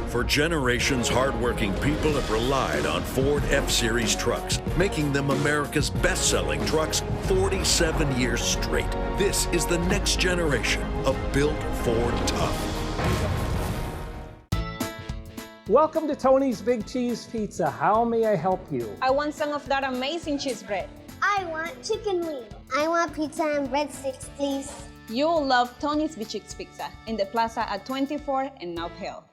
For generations, hardworking people have relied on Ford F-Series trucks, making them America's best-selling trucks 47 years straight. This is the next generation of built Ford tough. Welcome to Tony's Big Cheese Pizza. How may I help you? I want some of that amazing cheese bread. I want chicken wings. I want pizza and breadsticks, please. You'll love Tony's Big Cheese Pizza in the plaza at 24 and Nob Hill.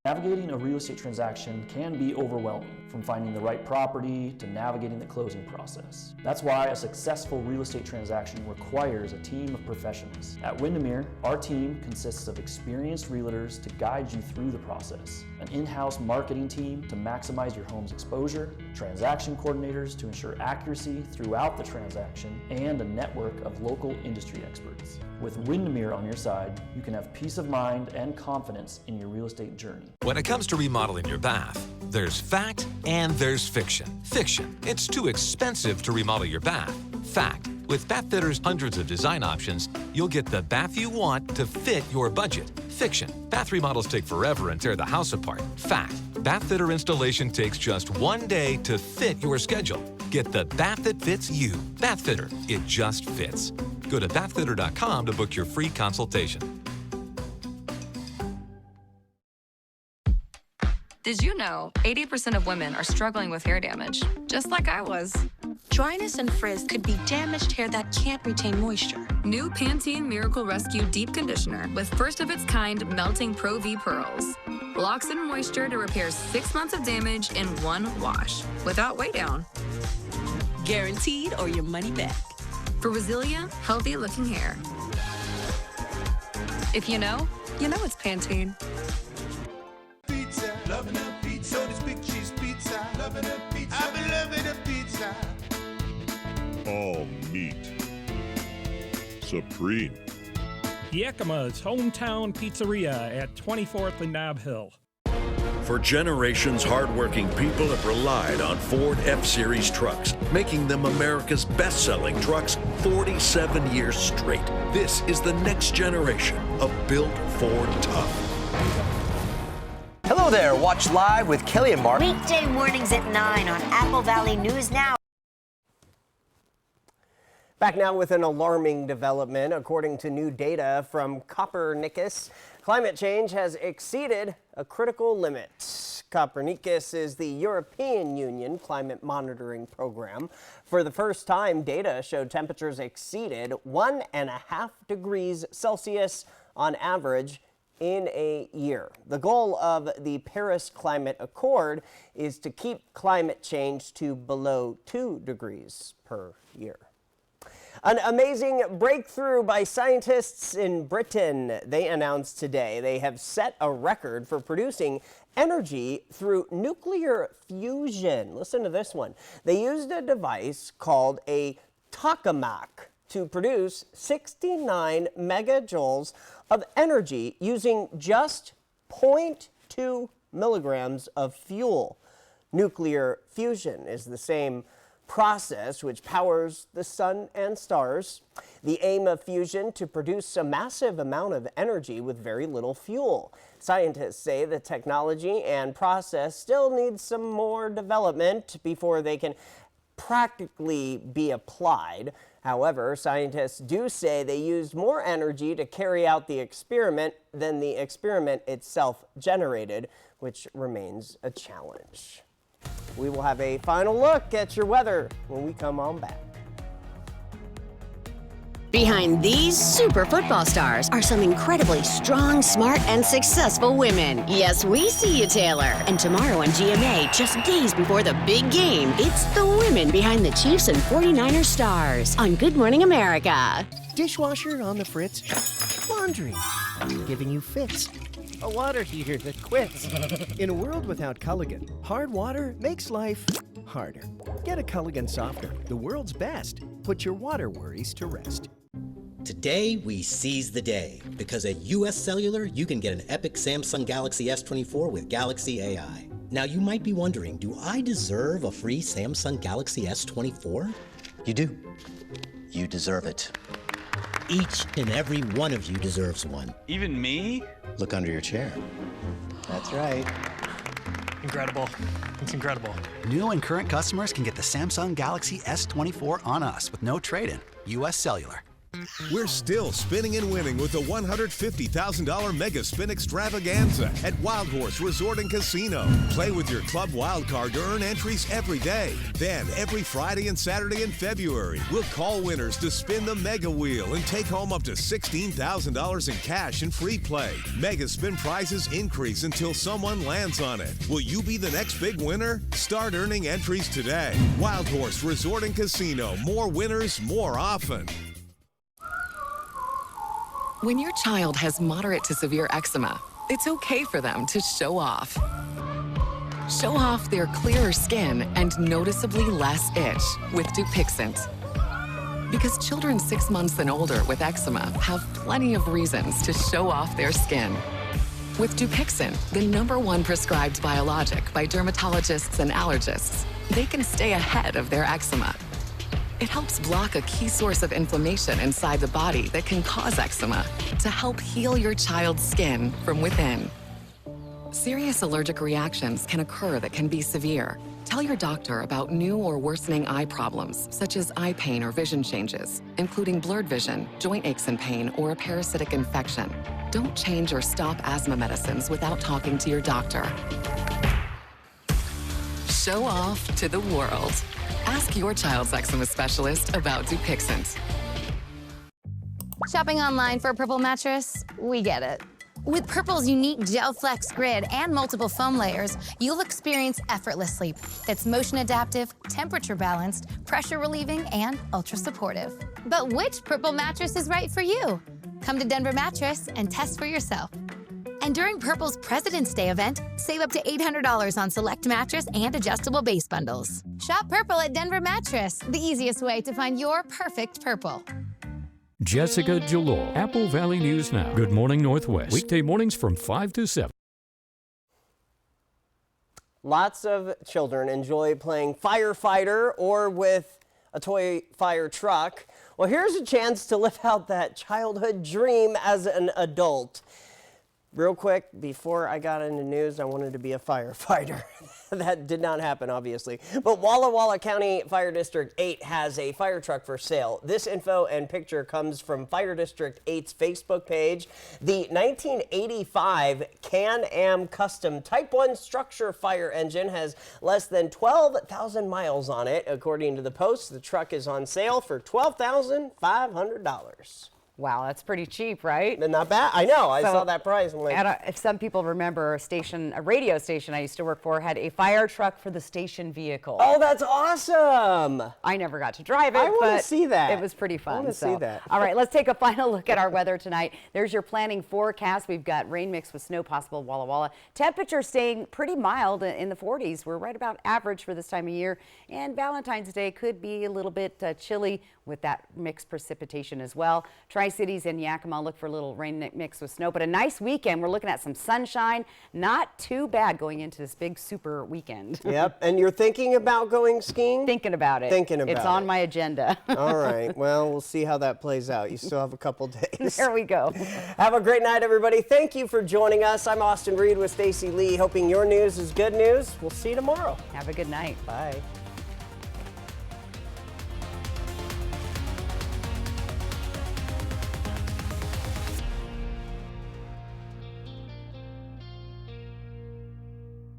Navigating a real estate transaction can be overwhelming, from finding the right property to navigating the closing process. That's why a successful real estate transaction requires a team of professionals. At Windermere, our team consists of experienced realtors to guide you through the process, an in-house marketing team to maximize your home's exposure, transaction coordinators to ensure accuracy throughout the transaction, and a network of local industry experts. With Windermere on your side, you can have peace of mind and confidence in your real estate journey. When it comes to remodeling your bath, there's fact and there's fiction. Fiction, it's too expensive to remodel your bath. Fact, with Bath Fitter's hundreds of design options, you'll get the bath you want to fit your budget. Fiction, bath remodels take forever and tear the house apart. Fact, Bath Fitter installation takes just 1 day to fit your schedule. Get the bath that fits you. Bath Fitter, it just fits. Go to bathfitter.com to book your free consultation. Did you know 80% of women are struggling with hair damage, just like I was? Dryness and frizz could be damaged hair that can't retain moisture. New Pantene Miracle Rescue Deep Conditioner with first-of-its-kind melting Pro V pearls. Locks in moisture to repair 6 months of damage in one wash, without weigh down. Guaranteed or your money back. For resilient, healthy-looking hair. If you know it's Pantene. Pizza, loving a pizza, this big cheese pizza, loving a pizza, I've been loving a pizza. All meat. Supreme. Yakima's Hometown Pizzeria at 24th and Nob Hill. For generations, hardworking people have relied on Ford F-Series trucks, making them America's best-selling trucks 47 years straight. This is the next generation of built Ford tough. Hello there. Watch live with Kelly and Mark. Weekday mornings at 9 on Apple Valley News Now. Back now with an alarming development. According to new data from Copernicus, climate change has exceeded a critical limit. Copernicus is the European Union climate monitoring program. For the first time, data showed temperatures exceeded 1.5 degrees Celsius on average in a year. The goal of the Paris Climate Accord is to keep climate change to below 2 degrees per year. An amazing breakthrough by scientists in Britain. They announced today they have set a record for producing energy through nuclear fusion. Listen to this one. They used a device called a tokamak to produce 69 megajoules of energy using just 0.2 milligrams of fuel. Nuclear fusion is the same process which powers the sun and stars. The aim of fusion to produce a massive amount of energy with very little fuel. Scientists say the technology and process still needs some more development before they can practically be applied. However, scientists do say they used more energy to carry out the experiment than the experiment itself generated, which remains a challenge. We will have a final look at your weather when we come on back. Behind these super football stars are some incredibly strong, smart, and successful women. Yes, we see you, Taylor. And tomorrow on GMA, just days before the big game, it's the women behind the Chiefs and 49ers stars on Good Morning America. Dishwasher on the fritz. Laundry giving you fits. A water heater that quits. In a world without Culligan, hard water makes life harder. Get a Culligan softener, the world's best. Put your water worries to rest. Today, we seize the day, because at US Cellular, you can get an epic Samsung Galaxy S24 with Galaxy AI. Now, you might be wondering, do I deserve a free Samsung Galaxy S24? You do. You deserve it. Each and every one of you deserves one. Even me? Look under your chair. That's right. Incredible. It's incredible. New and current customers can get the Samsung Galaxy S24 on us with no trade-in. US Cellular. We're still spinning and winning with the $150,000 Mega Spin Extravaganza at Wild Horse Resort and Casino. Play with your Club Wild Card to earn entries every day. Then, every Friday and Saturday in February, we'll call winners to spin the Mega Wheel and take home up to $16,000 in cash and free play. Mega Spin prizes increase until someone lands on it. Will you be the next big winner? Start earning entries today. Wild Horse Resort and Casino. More winners, more often. When your child has moderate to severe eczema, it's okay for them to show off. Show off their clearer skin and noticeably less itch with Dupixent. Because children 6 months and older with eczema have plenty of reasons to show off their skin. With Dupixent, the #1 prescribed biologic by dermatologists and allergists, they can stay ahead of their eczema. It helps block a key source of inflammation inside the body that can cause eczema to help heal your child's skin from within. Serious allergic reactions can occur that can be severe. Tell your doctor about new or worsening eye problems, such as eye pain or vision changes, including blurred vision, joint aches and pain, or a parasitic infection. Don't change or stop asthma medicines without talking to your doctor. Show off to the world. Ask your child's eczema specialist about Dupixent. Shopping online for a Purple mattress? We get it. With Purple's unique Gel Flex grid and multiple foam layers, you'll experience effortless sleep that's motion adaptive, temperature balanced, pressure relieving, and ultra supportive. But which Purple mattress is right for you? Come to Denver Mattress and test for yourself. And during Purple's President's Day event, save up to $800 on select mattress and adjustable base bundles. Shop Purple at Denver Mattress, the easiest way to find your perfect Purple. Jessica Jalor, Apple Valley News Now. Good Morning Northwest. Weekday mornings from 5 to 7. Lots of children enjoy playing firefighter or with a toy fire truck. Well, here's a chance to live out that childhood dream as an adult. Real quick, before I got into news, I wanted to be a firefighter. That did not happen, obviously. But Walla Walla County Fire District 8 has a fire truck for sale. This info and picture comes from Fire District 8's Facebook page. The 1985 Can-Am Custom Type 1 structure fire engine has less than 12,000 miles on it. According to the post, the truck is on sale for $12,500. Wow, that's pretty cheap, right? Not bad. I know. I saw that price. I'm like, if some people remember, a radio station I used to work for had a fire truck for the station vehicle. Oh, that's awesome! I never got to drive it, I want but to see that. It was pretty fun. I want to see that. All right, let's take a final look at our weather tonight. There's your planning forecast. We've got rain mixed with snow possible at Walla Walla. Temperature staying pretty mild in the 40s. We're right about average for this time of year. And Valentine's Day could be a little bit chilly with that mixed precipitation as well. Tri-Cities and Yakima look for a little rain mixed with snow, but a nice weekend. We're looking at some sunshine. Not too bad going into this big super weekend. Yep, and you're thinking about going skiing? Thinking about it. Thinking about it. It's on my agenda. All right, well, we'll see how that plays out. You still have a couple days. There we go. Have a great night, everybody. Thank you for joining us. I'm Austin Reed with Stacy Lee, hoping your news is good news. We'll see you tomorrow. Have a good night. Bye.